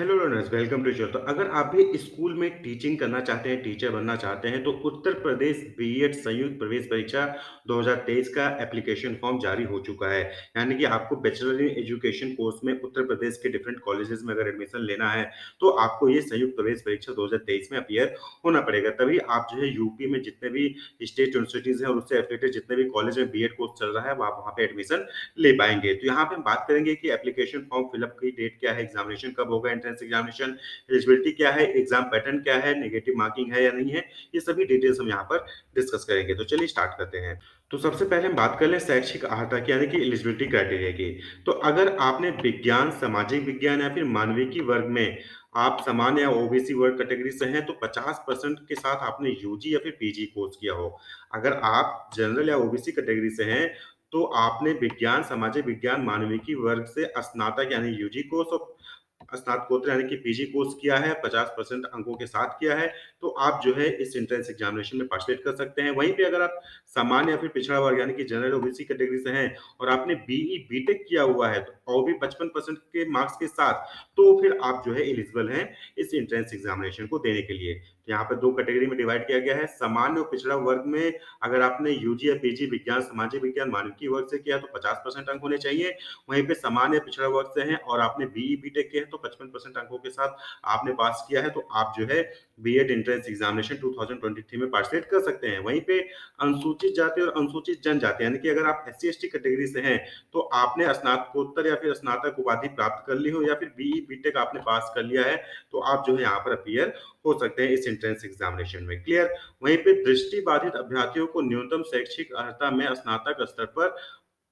Hello learners, welcome to show. तो अगर आप भी स्कूल में टीचिंग करना चाहते हैं, टीचर बनना चाहते हैं, तो उत्तर प्रदेश बीएड संयुक्त प्रवेश परीक्षा 2023 का एप्लीकेशन फॉर्म जारी हो चुका है। यानी कि आपको बैचलर इन एजुकेशन कोर्स में उत्तर प्रदेश के डिफरेंट कॉलेजेस में अगर एडमिशन लेना है, तो आपको ये संयुक्त प्रवेश परीक्षा 2023 में अपीयर होना पड़ेगा। तभी आप जो है यूपी में जितने भी स्टेट यूनिवर्सिटीज हैं और उससे एफिलेटेड जितने भी कॉलेज में बीएड कोर्स चल रहा है, आप वहाँ पे एडमिशन ले पाएंगे। तो यहाँ पे हम बात करेंगे कि एप्लीकेशन फॉर्म फिलअप की डेट क्या है, एग्जामिनेशन कब होगा, एंट्रेंस एग्जामिनेशन, एलिजिबिलिटी क्या है, एग्जाम पैटर्न क्या है, नेगेटिव मार्किंग है या नहीं है, ये सभी डिटेल्स हम यहाँ पर डिस्कस करेंगे। तो चलिए स्टार्ट करते हैं। तो सबसे पहले हम बात कर लें शैक्षिक अर्हता की, यानी कि एलिजिबिलिटी क्राइटेरिया की। तो अगर आपने विज्ञान, सामाजिक विज्ञान या फिर मानविकी वर्ग में आप सामान्य या ओबीसी वर्ग कैटेगरी से हैं, तो 50% के साथ आपने यूजी या फिर पीजी कोर्स किया हो। अगर आप जनरल या ओबीसी कैटेगरी से हैं, तो आपने विज्ञान, सामाजिक विज्ञान, मानविकी वर्ग से स्नातक यानी यूजी कोर्स और स्नातकोत्तर यानी कि पीजी कोर्स किया है, 50% अंकों के साथ किया है, तो आप जो है इस एंट्रेंस एग्जामिनेशन में पार्टिसिपेट कर सकते हैं। वहीं पे अगर आप सामान्य या फिर पिछड़ा वर्ग यानी कि जनरल ओबीसी कैटेगरी से हैं और आपने बीई बीटेक किया हुआ है, तो और भी 55% के मार्क्स के साथ, तो फिर आप जो है एलिजिबल हैं इस एंट्रेंस एग्जामिनेशन को देने के लिए। तो यहाँ पर 2 कैटेगरी में डिवाइड किया गया है। सामान्य और पिछड़ा वर्ग में अगर आपने यूजी या पीजी विज्ञान, सामाजिक विज्ञान, मानविकी वर्ग से किया तो 50% अंक होने चाहिए। वहीं पे सामान्य पिछड़ा वर्ग से हैं और आपने बीई बीटेक किया है तो 55% अंकों के साथ आपने पास किया है, तो आप जो है बीएड एंट्रेंस एग्जामिनेशन 2023 में पार्टिसिपेट कर सकते हैं। वहीं पे अनुसूचित जाति और अनुसूचित जनजाति यानी कि अगर आप एससी एसटी कैटेगरी से हैं, तो आपने स्नातकोत्तर या फिर स्नातक उपाधि प्राप्त कर ली हो या फिर बीई बीटेक आपने पास कर लिया है, तो आप जो है यहाँ पर अपीयर हो सकते हैं इस एंट्रेंस एग्जामिनेशन में। क्लियर। वहीं पे दृष्टि बाधित अभ्यर्थियों को न्यूनतम शैक्षिक अर्हता में स्नातक स्तर पर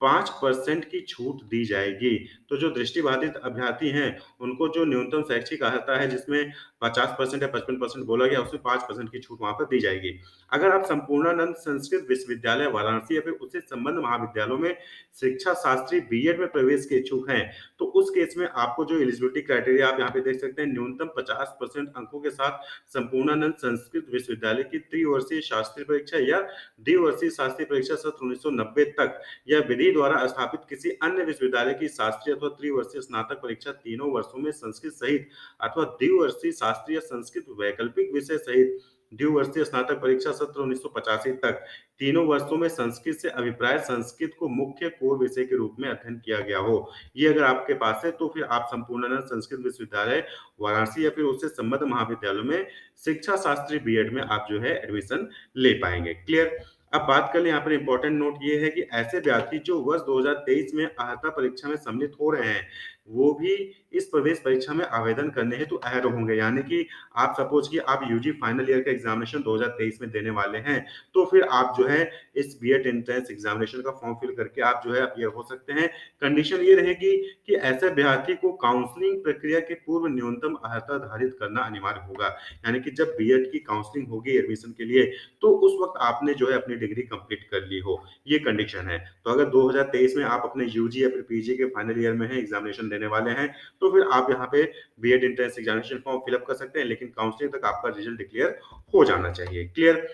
5% की छूट दी जाएगी। तो जो दृष्टिबाधित अभ्यर्थी हैं, उनको जो न्यूनतम शैक्षिक अर्हता है जिसमें 50% या 55% बोला गया, उसमें 5% की छूट वहाँ पर दी जाएगी। अगर आप संपूर्णानंद संस्कृत विश्वविद्यालय वाराणसी या फिर उससे संबद्ध महाविद्यालयों में शिक्षा शास्त्री बीएड में प्रवेश के इच्छुक हैं, तो उस केस में आपको जो एलिजिबिलिटी क्राइटेरिया आप यहाँ पे देख सकते हैं, न्यूनतम 50% अंकों के साथ संपूर्णानंद संस्कृत विश्वविद्यालय की त्रिवर्षीय शास्त्री परीक्षा या द्विवर्षीय शास्त्री परीक्षा सत्र 1990 तक या विधि द्वारा स्थापित किसी अन्य विश्वविद्यालय की शास्त्रीय अथवा त्रिवर्षीय स्नातक परीक्षा तीनों वर्षों में संस्कृत सहित अथवा द्विवर्षीय शास्त्रीय संस्कृत वैकल्पिक विषय सहित द्विवर्षीय स्नातक परीक्षा सत्र 1985 तक तीनों वर्षों में संस्कृत से अभिप्राय संस्कृत को मुख्य कोर विषय के रूप में अध्ययन किया गया हो। ये अगर आपके पास है, तो फिर आप संपूर्णानंद संस्कृत विश्वविद्यालय वाराणसी या फिर उससे संबद्ध महाविद्यालयों में शिक्षा शास्त्री बीएड में आप जो है एडमिशन ले पाएंगे। क्लियर। अब बात कर लें, यहाँ पर इंपॉर्टेंट नोट ये है कि ऐसे विद्यार्थी जो वर्ष 2023 में अर्हता परीक्षा में सम्मिलित हो रहे हैं, वो भी इस प्रवेश परीक्षा में आवेदन करने हेतु अहल होंगे। यानी कि आप सपोज कि आप यूजी फाइनल ईयर का एग्जामिनेशन 2023 में देने वाले हैं, तो फिर आप जो है इस बीएड एंट्रेंस एग्जामिनेशन का फॉर्म फिल करके आप जो है अपीयर हो सकते हैं। कंडीशन ये रहेगी कि ऐसे अभ्यर्थी को काउंसलिंग प्रक्रिया के पूर्व न्यूनतम अर्हता धारित करना अनिवार्य होगा। यानी कि जब बीएड की काउंसलिंग होगी एडमिशन के लिए, तो उस वक्त आपने जो है अपनी डिग्री कंप्लीट कर ली हो, ये कंडीशन है। तो अगर 2023 में आप अपने यूजी या फिर पीजी के फाइनल ईयर में हैं, एग्जामिनेशन देने वाले हैं, तो फिर आप यहाँ पे BEd entrance examination form fill up कर सकते हैं, लेकिन काउंसलिंग तक आपका रिजल्ट डिक्लेयर हो जाना चाहिए। क्लियर।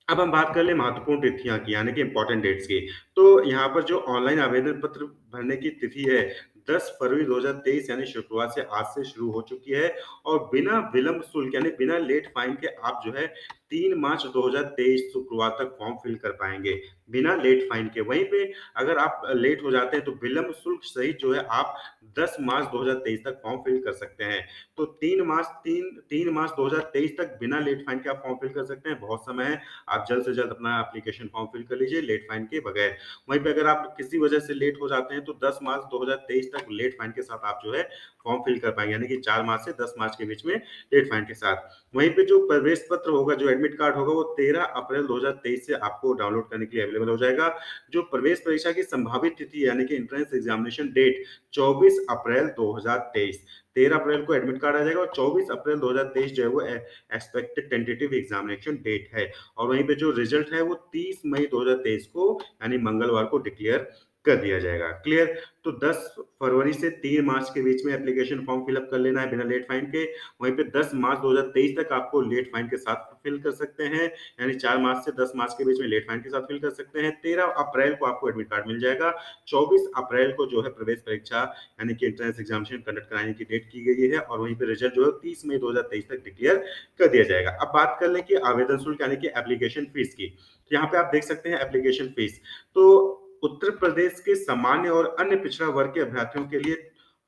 अब हम बात कर लें महत्वपूर्ण तिथियां की, यानी कि इंपॉर्टेंट डेट्स की। तो यहाँ पर जो ऑनलाइन आवेदन पत्र भरने की तिथि है, 10 फरवरी 2023 यानी शुक्रवार से आज से शुरू हो चुकी है और बिना विलंब शुल्क यानी बिना लेट फाइन के आप जो है 3 मार्च 2023 शुक्रवार तक फॉर्म फिल कर पाएंगे, बिना लेट फाइन के। वहीं पे अगर आप लेट हो जाते हैं, तो विलंब शुल्क सहित जो है आप 10 मार्च 2023 तक फॉर्म फिल कर सकते हैं। तो 3 मार्च 2023 तक बिना लेट फाइन के आप फॉर्म फिल कर सकते हैं, बहुत समय है। आप जल्द से जल्द अपना एप्लीकेशन फॉर्म फिल कर लीजिए लेट फाइन के बगैर। वहीं पे अगर आप किसी वजह से लेट हो जाते हैं, तो 10 मार्च 2023 तक लेट फाइन के साथ आप जो है फॉर्म फिल कर पाएंगे, यानी कि 4 मार्च से 10 मार्च के बीच में लेट फाइन के साथ। वहीं पे जो प्रवेश पत्र होगा, जो एडमिट कार्ड होगा, वो 13 अप्रैल 2023 से आपको डाउनलोड करने के लिए अवेलेबल हो जाएगा। जो प्रवेश परीक्षा की संभावित तिथि यानी कि एंट्रेंस एग्जामिनेशन डेट 24 अप्रैल 2023, 13 अप्रैल को एडमिट कार्ड आ जाएगा और 24 अप्रैल 2023 जो है वो एक्सपेक्टेड टेंटेटिव एग्जामिनेशन डेट है। और वहीं पे जो रिजल्ट है वो 30 मई 2023 को यानी मंगलवार को डिक्लेयर कर दिया जाएगा। क्लियर? तो 10 फरवरी से 3 मार्च के बीच में एप्लीकेशन फॉर्म फिल अप कर लेना है बिना लेट फाइन के। वहीं पे 10 मार्च 2023 तक आपको लेट फाइन के साथ फिल कर सकते हैं, यानी 4 मार्च से 10 मार्च के बीच में लेट फाइन के साथ फिल कर सकते हैं। 13 अप्रैल को आपको एडमिट कार्ड मिल जाएगा। 24 अप्रैल को जो है प्रवेश परीक्षा यानी कि एंट्रेंस एग्जामिनेशन कंडक्ट कराने की डेट की गई है और वहीं पे रिजल्ट जो है 30 मई 2023 तक डिक्लेयर कर दिया जाएगा। अब बात कर लें कि आवेदन शुल्क यानी कि एप्लीकेशन फीस की। तो यहाँ पे आप देख सकते हैं एप्लीकेशन फीस। तो उत्तर प्रदेश के सामान्य और अन्य पिछड़ा वर्ग के अभ्यर्थियों के लिए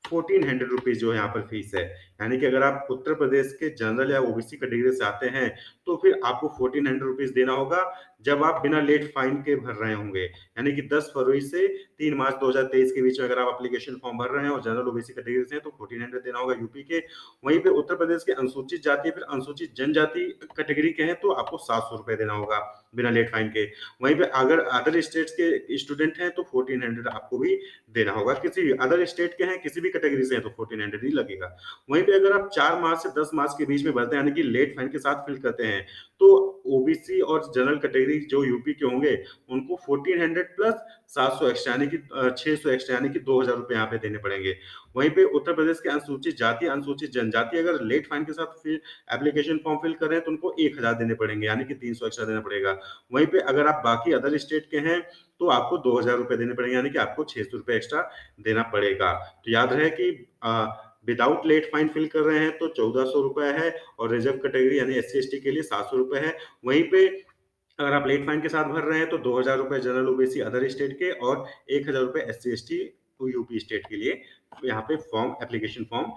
1400 रुपीज जो है यहाँ पर फीस है। यानी कि अगर आप उत्तर प्रदेश के जनरल या ओबीसी कैटेगरी से आते हैं तो फिर आपको 1400 रुपीज देना होगा जब आप बिना लेट फाइन के भर रहे होंगे। यानी कि 10 फरवरी से 3 मार्च 2023 के बीच में अगर आप एप्लीकेशन फॉर्म भर रहे हैं और जनरल ओबीसी कैटेगरी से हैं तो 1400 देना होगा यूपी के। वहीं पे उत्तर प्रदेश के अनुसूचित जाति फिर अनुसूचित जनजाति कैटेगरी के हैं तो आपको 700 रुपए देना होगा बिना लेट फाइन के। वहीं पे अगर अदर स्टेट्स के स्टूडेंट हैं तो 1400 आपको भी देना होगा। किसी भी अदर स्टेट के हैं, किसी भी कैटेगरी से हैं तो 1400 ही लगेगा। वहीं पे अगर आप 4 मार्च से 10 मार्च के बीच में भरते हैं यानी कि लेट फाइन के साथ फिल करते हैं तो ओबीसी और जनरल कैटेगरी जो यूपी के होंगे उनको 1400 प्लस 700 एक्स्ट्रा यानी कि 600 एक्स्ट्रा यानी कि 2000 रुपए यहाँ पे देने पड़ेंगे। वहीं पे उत्तर प्रदेश के अनुसूचित जाति अनुसूचित जनजाति अगर लेट फाइन के साथ फिर एप्लीकेशन फॉर्म फिल कर रहे हैं तो उनको 1000 देने पड़ेंगे यानी कि 300 एक्स्ट्रा देना पड़ेगा। वहीं पे अगर आप बाकी अदर स्टेट के हैं तो आपको 2000 रुपए देने पड़ेंगे यानी कि आपको 600 रुपए एक्स्ट्रा देना पड़ेगा। तो याद रहे कि विदाउट लेट फाइन फिल कर रहे हैं तो 1400 रुपए है और रिजर्व कैटेगरी यानी एस सी के लिए 700 रुपए है। वहीं पे अगर आप लेट फाइन के साथ भर रहे हैं तो 2000 रुपए जनरल ओबीसी अदर स्टेट के और 1000 रुपए एस सी यूपी स्टेट के लिए यहाँ पे फॉर्म एप्लीकेशन फॉर्म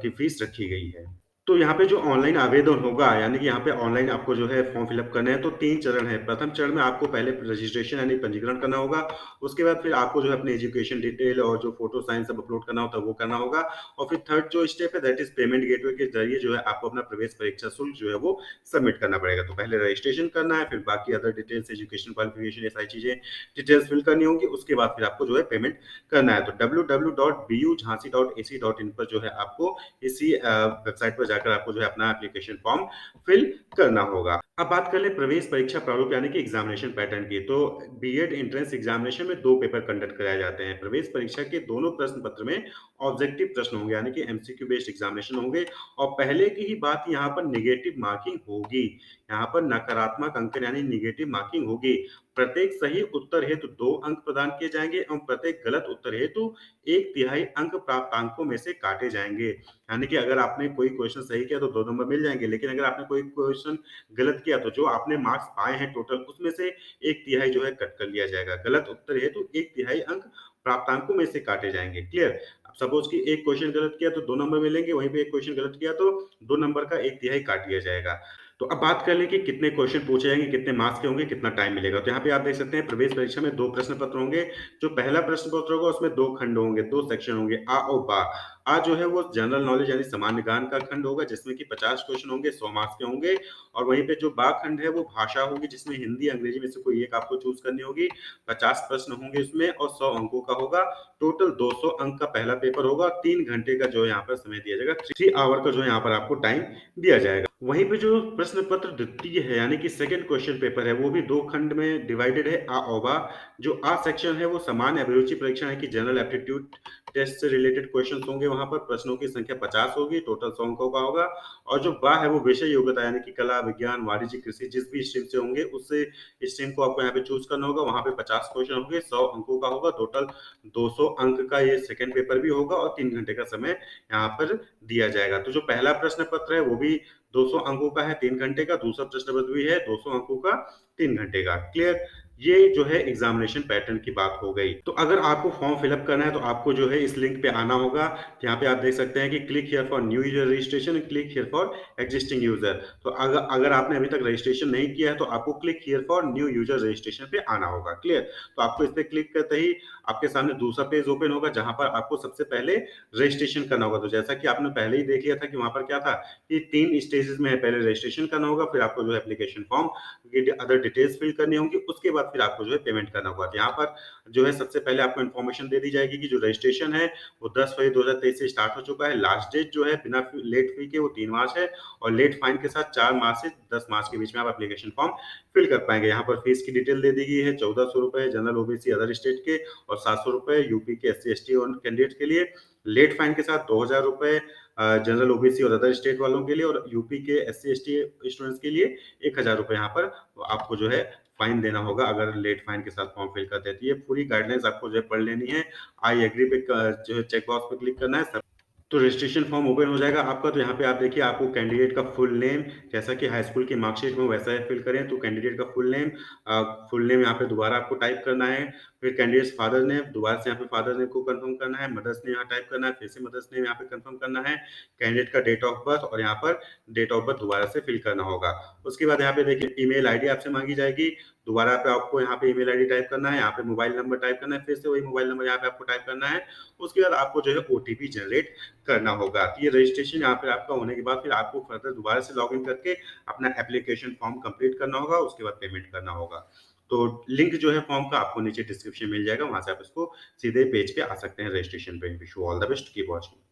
की फीस रखी गई है। तो यहाँ पे जो ऑनलाइन आवेदन होगा यानी कि यहाँ पे ऑनलाइन आपको जो है फॉर्म फिलअप करना है तो 3 चरण है। प्रथम चरण में आपको पहले रजिस्ट्रेशन यानी पंजीकरण करना होगा। उसके बाद फिर आपको जो है अपनी एजुकेशन डिटेल और जो फोटो साइन सब अपलोड करना होता है वो करना होगा। और फिर थर्ड जो स्टेप है दैट इज पेमेंट गेटवे के जरिए जो है आपको अपना प्रवेश परीक्षा शुल्क जो है वो सबमिट करना पड़ेगा। तो पहले रजिस्ट्रेशन करना है, फिर बाकी अदर डिटेल्स एजुकेशन क्वालिफिकेशन ये सारी चीजें डिटेल्स फिल करनी होंगी। उसके बाद फिर आपको जो है पेमेंट करना है। तो www.bujhansi.ac.in पर जो है आपको इसी वेबसाइट पर जाकर आपको जो है अपना एप्लीकेशन फॉर्म फिल करना होगा। अब बात कर लें प्रवेश परीक्षा प्रारूप यानी कि एग्जामिनेशन पैटर्न की। तो बीएड एंट्रेंस एग्जामिनेशन में 2 पेपर कंडक्ट कराए जाते हैं। प्रवेश परीक्षा के दोनों प्रश्न पत्र में ऑब्जेक्टिव प्रश्न होंगे यानी कि एमसीक्यू बेस्ड एग्जामिनेशन होंगे और पहले की ही बात यहाँ पर नेगेटिव मार्किंग होगी। यहाँ पर नकारात्मक अंकन यानी नेगेटिव मार्किंग होगी। प्रत्येक सही उत्तर हेतु 2 अंक प्रदान किए जाएंगे एवं प्रत्येक गलत उत्तर हेतु 1/3 अंक प्राप्तांकों में से काटे जाएंगे। यानी कि अगर आपने कोई क्वेश्चन सही किया तो 2 नंबर मिल जाएंगे, लेकिन अगर आपने कोई क्वेश्चन गलत किया तो जो आपने मार्क्स पाए हैं टोटल उसमें से 1/3 जो है कट कर लिया जाएगा। गलत उत्तर हेतु 1/3 अंक प्राप्तांकों में से काटे जाएंगे। क्लियर? अब सपोज कि एक क्वेश्चन गलत किया तो 2 नंबर मिलेंगे, वहीं पे एक क्वेश्चन गलत किया तो 2 नंबर का 1/3 काट लिया जाएगा। तो अब बात कर लें कि कितने क्वेश्चन पूछे जाएंगे, कितने मार्क्स के होंगे, कितना टाइम मिलेगा। तो यहाँ पे आप देख सकते हैं प्रवेश परीक्षा में 2 प्रश्न पत्र होंगे। जो पहला प्रश्न पत्र होगा उसमें 2 खंड होंगे, 2 सेक्शन होंगे, आ और बा। आ जो है वो जनरल नॉलेज यानी सामान्य ज्ञान का खंड होगा जिसमें कि 50 क्वेश्चन होंगे, 100 मार्क्स के होंगे। और वहीं पे जो बा खंड है वो भाषा होगी जिसमें हिंदी अंग्रेजी में से कोई एक आपको चूज करनी होगी। 50 प्रश्न होंगे उसमें और 100 अंकों का होगा। टोटल 200 अंक का पहला पेपर होगा। 3 घंटे का जो है यहाँ पर समय दिया जाएगा, 3 आवर का जो है यहाँ पर आपको टाइम दिया जाएगा। वहीं पे जो प्रश्न पत्र द्वितीय है यानी कि सेकंड क्वेश्चन पेपर है वो भी 2 खंड में डिवाइडेड है, आ और बा। जो आ सेक्शन है वो सामान्य अभिरुचि परीक्षा है कि जनरल एप्टीट्यूड टेस्ट से रिलेटेड क्वेश्चंस होंगे। वहां पर प्रश्नों की संख्या 50 होगी, टोटल 100 अंकों का होगा। और जो बा है वो विषय योग्यता यानी कि कला, विज्ञान, वाणिज्य, कृषि जिस भी स्ट्रीम से होंगे उससे स्ट्रीम को आपको यहाँ पे चूज करना होगा। वहां पे 50 क्वेश्चन होंगे, 100 अंकों का होगा। टोटल 200 अंक का ये सेकंड पेपर भी होगा और 3 घंटे का समय यहाँ पर दिया जाएगा। तो जो पहला प्रश्न पत्र है वो भी 200 अंकों का है, 3 घंटे का। दूसरा प्रश्न पत्र भी है 200 अंकों का, 3 घंटे का। क्लियर? ये जो है एग्जामिनेशन पैटर्न की बात हो गई। तो अगर आपको फॉर्म फिलअप करना है तो आपको जो है इस लिंक पे आना होगा। यहाँ पे आप देख सकते हैं कि click here for new user registration, click here for existing user. तो अगर आपने अभी तक रजिस्ट्रेशन नहीं किया है तो आपको click here for new user registration पे आना होगा। क्लियर? तो आपको इस पे क्लिक करते ही आपके सामने दूसरा पेज ओपन होगा जहां पर आपको सबसे पहले रजिस्ट्रेशन करना होगा। तो जैसा कि आपने पहले ही देख लिया था कि वहां पर क्या था कि 3 स्टेजेस में है। पहले रजिस्ट्रेशन करना होगा, फिर आपको जो है एप्लीकेशन फॉर्म की अदर डिटेल्स फिल करनी होंगी। उसके बाद फिर आपको जो है पेमेंट करना होगा। तो यहाँ पर जो है सबसे पहले आपको इन्फॉर्मेशन दे दी जाएगी कि जो रजिस्ट्रेशन है वो 10 फरवरी 2023 से स्टार्ट हो चुका है। लास्ट डेट जो है बिना लेट फी के वो 3 मार्च है और लेट फाइन के साथ 4 मार्च से 10 मार्च के बीच में आप एप्लीकेशन फॉर्म फिल कर पाएँगे। यहाँ पर फीस की डिटेल दे दी गई है, ₹1400 जनरल ओबीसी अदर स्टेट के और ₹700 यूपी के एससी-एसटी और कैंडिडेट के लिए। लेट फाइन के साथ ₹2000 जनरल ओबीसी और अदर स्टेट वालों के लिए और यूपी के एससी-एसटी स्टूडेंट्स के लिए ₹1000 यहाँ पर आपको जो है फाइन देना होगा अगर लेट फाइन के साथ फॉर्म फिल करते हैं। तो ये पूरी गाइडलाइंस आपको जो है पढ़ लेनी है। आई एग्री पे जो है चेक बॉक्स पे क्लिक करना है। तो रजिस्ट्रेशन फॉर्म ओपन हो जाएगा आपका, तो यहाँ पे आप देखिए आपको कैंडिडेट का फुल नेम जैसा कि हाई स्कूल की मार्कशीट में वैसा ही फिल करें, तो कैंडिडेट का फुल नेम यहाँ पे दोबारा आपको टाइप करना है। फिर कैंडिडेट्स फादर नेम दोबारा से यहाँ पे फादर नेम को कंफर्म करना है, मदर्स नेम यहाँ टाइप करना है, फिर से मदर्स नेम यहाँ पे कंफर्म करना है, कैंडिडेट का डेट ऑफ बर्थ और यहाँ पर डेट ऑफ बर्थ दोबारा से फिल करना होगा। उसके बाद यहाँ पे देखिए ईमेल आईडी आपसे माँगी जाएगी, दोबारा पे आपको यहाँ पे ईमेल आईडी टाइप करना है, यहाँ पे मोबाइल नंबर टाइप करना है, फिर से वही मोबाइल नंबर यहाँ पे आपको टाइप करना है। उसके बाद आपको जो है ओटीपी जनरेट करना होगा। ये रजिस्ट्रेशन यहाँ पे आपका होने के बाद फिर आपको फर्दर दोबारा से लॉगिन करके अपना एप्लीकेशन फॉर्म कंप्लीट करना होगा, उसके बाद पेमेंट करना होगा। तो लिंक जो है फॉर्म का आपको नीचे डिस्क्रिप्शन मिल जाएगा, वहाँ से आप इसको सीधे पेज पे आ सकते हैं रजिस्ट्रेशन पे। Wish you all the best, keep watching.